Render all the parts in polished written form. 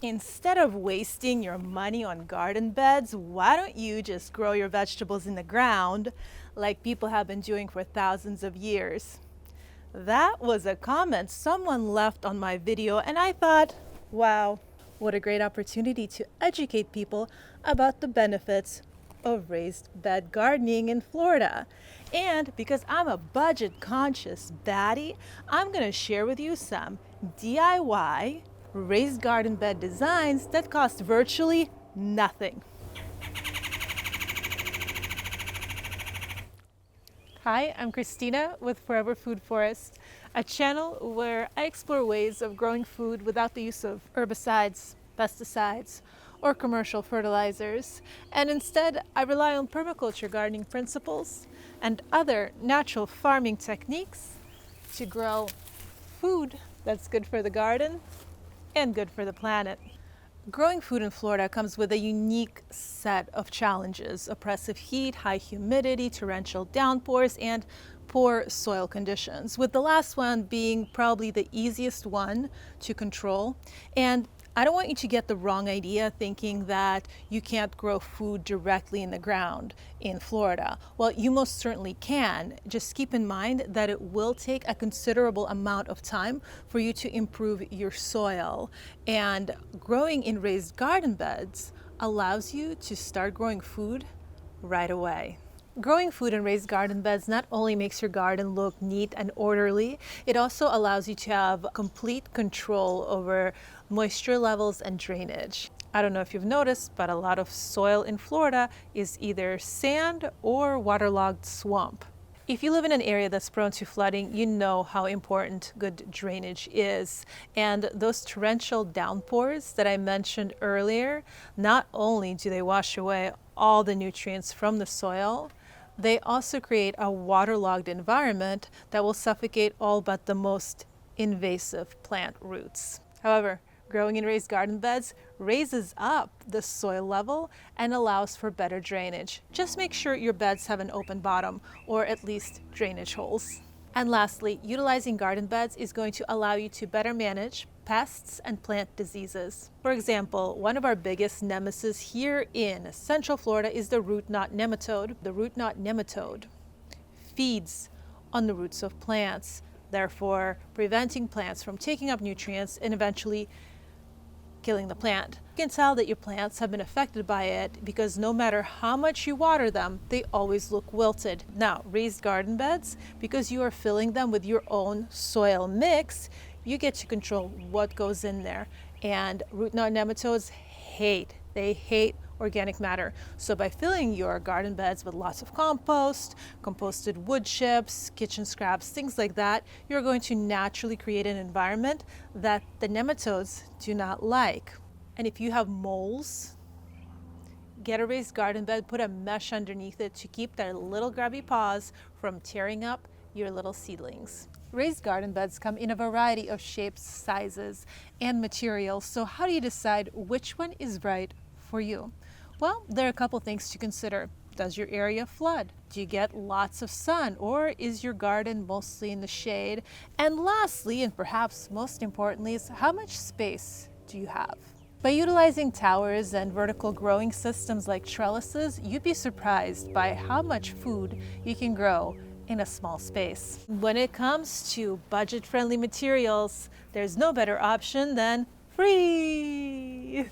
Instead of wasting your money on garden beds, why don't you just grow your vegetables in the ground like people have been doing for thousands of years? That was a comment someone left on my video, and I thought, wow, what a great opportunity to educate people about the benefits of raised bed gardening in Florida. And because I'm a budget conscious baddie, I'm going to share with you some DIY raised garden bed designs that cost virtually nothing. Hi, I'm Christina with Forever Food Forest, a channel where I explore ways of growing food without the use of herbicides, pesticides, or commercial fertilizers. And instead, I rely on permaculture gardening principles and other natural farming techniques to grow food that's good for the garden and good for the planet. Growing food in Florida comes with a unique set of challenges: oppressive heat, high humidity, torrential downpours, and poor soil conditions, with the last one being probably the easiest one to control. And I don't want you to get the wrong idea thinking that you can't grow food directly in the ground in Florida. Well, you most certainly can. Just keep in mind that it will take a considerable amount of time for you to improve your soil. And growing in raised garden beds allows you to start growing food right away. Growing food in raised garden beds not only makes your garden look neat and orderly, it also allows you to have complete control over moisture levels and drainage. I don't know if you've noticed, but a lot of soil in Florida is either sand or waterlogged swamp. If you live in an area that's prone to flooding, you know how important good drainage is. And those torrential downpours that I mentioned earlier, not only do they wash away all the nutrients from the soil, they also create a waterlogged environment that will suffocate all but the most invasive plant roots. However, growing in raised garden beds raises up the soil level and allows for better drainage. Just make sure your beds have an open bottom, or at least drainage holes. And lastly, utilizing garden beds is going to allow you to better manage pests and plant diseases. For example, one of our biggest nemesis here in Central Florida is the root knot nematode. The root knot nematode feeds on the roots of plants, therefore preventing plants from taking up nutrients and eventually killing the plant. You can tell that your plants have been affected by it because no matter how much you water them, they always look wilted. Now, raised garden beds, because you are filling them with your own soil mix, you get to control what goes in there. And root knot nematodes hate organic matter. So by filling your garden beds with lots of compost, composted wood chips, kitchen scraps, things like that, you're going to naturally create an environment that the nematodes do not like. And if you have moles, get a raised garden bed, put a mesh underneath it to keep their little grubby paws from tearing up your little seedlings. Raised garden beds come in a variety of shapes, sizes, and materials. So how do you decide which one is right for you? Well, there are a couple things to consider. Does your area flood? Do you get lots of sun, or is your garden mostly in the shade? And lastly, and perhaps most importantly, is how much space do you have? By utilizing towers and vertical growing systems like trellises, you'd be surprised by how much food you can grow in a small space. When it comes to budget-friendly materials, there's no better option than free.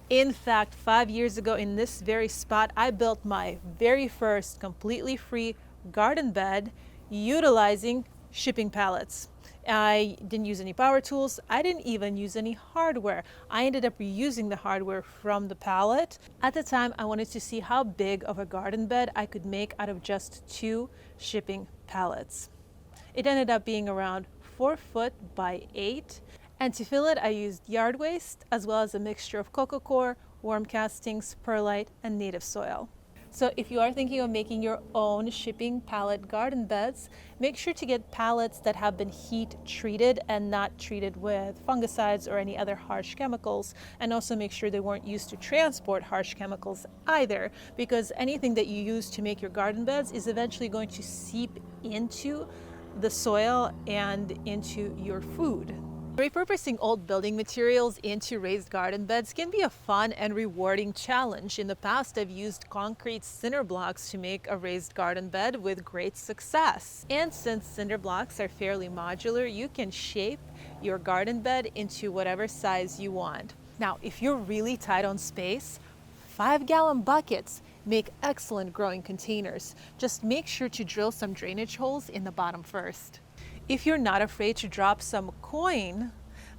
In fact, 5 years ago in this very spot, I built my very first completely free garden bed utilizing shipping pallets. I didn't use any power tools. I didn't even use any hardware. I ended up reusing the hardware from the pallet. At the time, I wanted to see how big of a garden bed I could make out of just 2 shipping pallets. It ended up being around 4 foot by 8. And to fill it, I used yard waste as well as a mixture of coco coir, worm castings, perlite, and native soil. So if you are thinking of making your own shipping pallet garden beds, make sure to get pallets that have been heat treated and not treated with fungicides or any other harsh chemicals. And also make sure they weren't used to transport harsh chemicals either, because anything that you use to make your garden beds is eventually going to seep into the soil and into your food. Repurposing old building materials into raised garden beds can be a fun and rewarding challenge. In the past, I've used concrete cinder blocks to make a raised garden bed with great success. And since cinder blocks are fairly modular, you can shape your garden bed into whatever size you want. Now, if you're really tight on space, 5-gallon buckets make excellent growing containers. Just make sure to drill some drainage holes in the bottom first. If you're not afraid to drop some coin,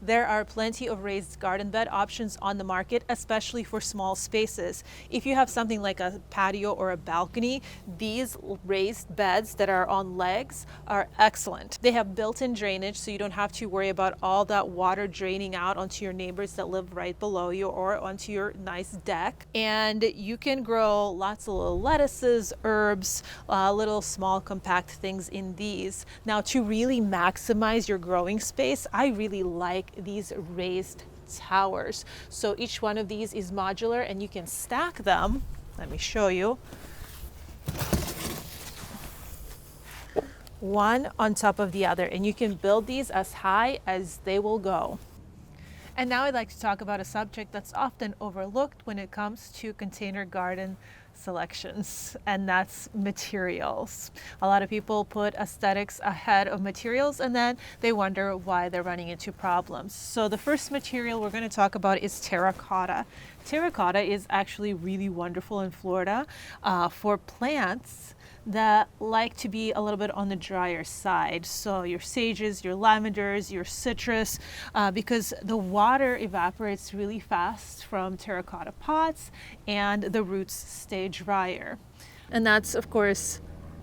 there are plenty of raised garden bed options on the market, especially for small spaces. If you have something like a patio or a balcony, these raised beds that are on legs are excellent. They have built-in drainage, so you don't have to worry about all that water draining out onto your neighbors that live right below you or onto your nice deck. And you can grow lots of little lettuces, herbs, little small compact things in these. Now, to really maximize your growing space, I really like these raised towers. So each one of these is modular and you can stack them. Let me show you. One on top of the other, and you can build these as high as they will go. And now I'd like to talk about a subject that's often overlooked when it comes to container garden selections, and that's materials. A lot of people put aesthetics ahead of materials and then they wonder why they're running into problems. So the first material we're going to talk about is terracotta. Terracotta is actually really wonderful in Florida for plants that like to be a little bit on the drier side. So your sages, your lavenders, your citrus, because the water evaporates really fast from terracotta pots and the roots stay drier. And that's, of course,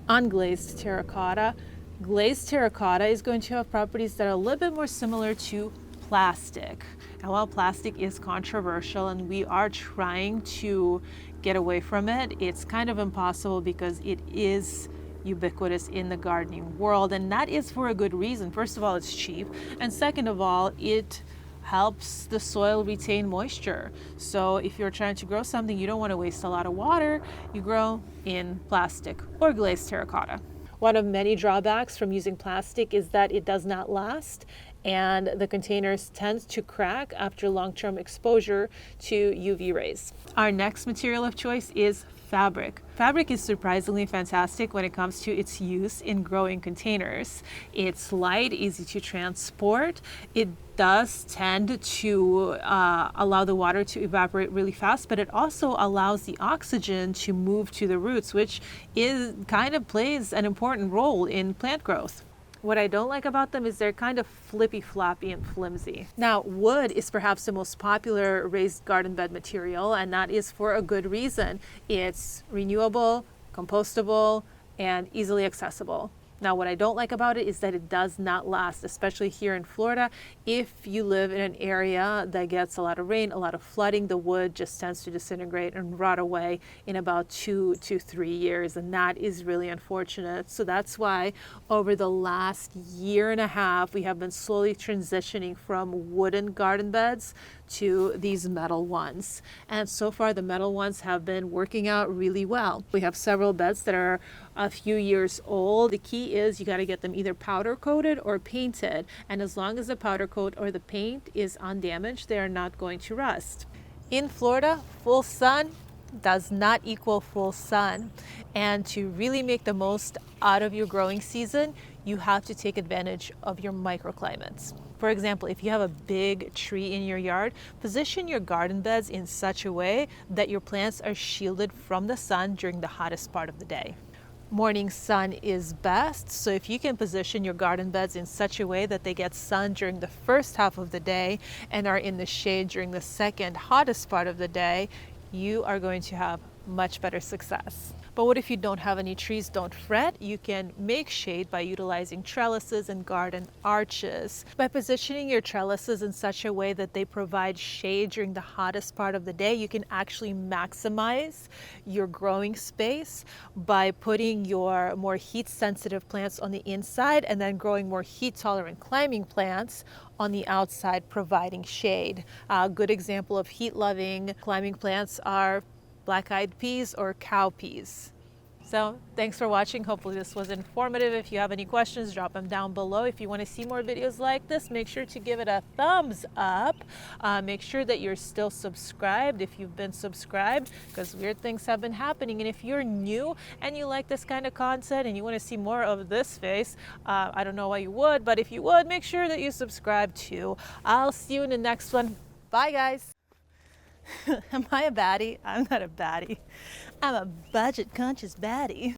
unglazed terracotta. Glazed terracotta is going to have properties that are a little bit more similar to plastic. And while plastic is controversial and we are trying to get away from it, it's kind of impossible because it is ubiquitous in the gardening world, and that is for a good reason. First of all, it's cheap, and second of all, it helps the soil retain moisture. So if you're trying to grow something, you don't want to waste a lot of water, you grow in plastic or glazed terracotta. One of many drawbacks from using plastic is that it does not last, and the containers tend to crack after long-term exposure to UV rays. Our next material of choice is fabric. Fabric is surprisingly fantastic when it comes to its use in growing containers. It's light, easy to transport. It does tend to allow the water to evaporate really fast, but it also allows the oxygen to move to the roots, which kind of plays an important role in plant growth. What I don't like about them is they're kind of flippy-floppy and flimsy. Now, wood is perhaps the most popular raised garden bed material, and that is for a good reason. It's renewable, compostable, and easily accessible. Now, what I don't like about it is that it does not last, especially here in Florida. If you live in an area that gets a lot of rain, a lot of flooding, the wood just tends to disintegrate and rot away in about 2 to 3 years, and that is really unfortunate. So that's why over the last year and a half, we have been slowly transitioning from wooden garden beds to these metal ones. And so far, the metal ones have been working out really well. We have several beds that are a few years old. The key is you got to get them either powder coated or painted. And as long as the powder coat or the paint is undamaged, they are not going to rust. In Florida, full sun does not equal full sun. And to really make the most out of your growing season, you have to take advantage of your microclimates. For example, if you have a big tree in your yard, position your garden beds in such a way that your plants are shielded from the sun during the hottest part of the day. Morning sun is best, so if you can position your garden beds in such a way that they get sun during the first half of the day and are in the shade during the second hottest part of the day, you are going to have much better success. But what if you don't have any trees? Don't fret. You can make shade by utilizing trellises and garden arches. By positioning your trellises in such a way that they provide shade during the hottest part of the day, you can actually maximize your growing space by putting your more heat-sensitive plants on the inside and then growing more heat-tolerant climbing plants on the outside, providing shade. A good example of heat-loving climbing plants are black-eyed peas or cow peas. So thanks for watching. Hopefully this was informative. If you have any questions, drop them down below. If you want to see more videos like this, make sure to give it a thumbs up. Make sure that you're still subscribed if you've been subscribed, because weird things have been happening. And if you're new and you like this kind of content and you want to see more of this face, I don't know why you would, but if you would, make sure that you subscribe too. I'll see you in the next one. Bye, guys. Am I a baddie? I'm not a baddie. I'm a budget conscious baddie.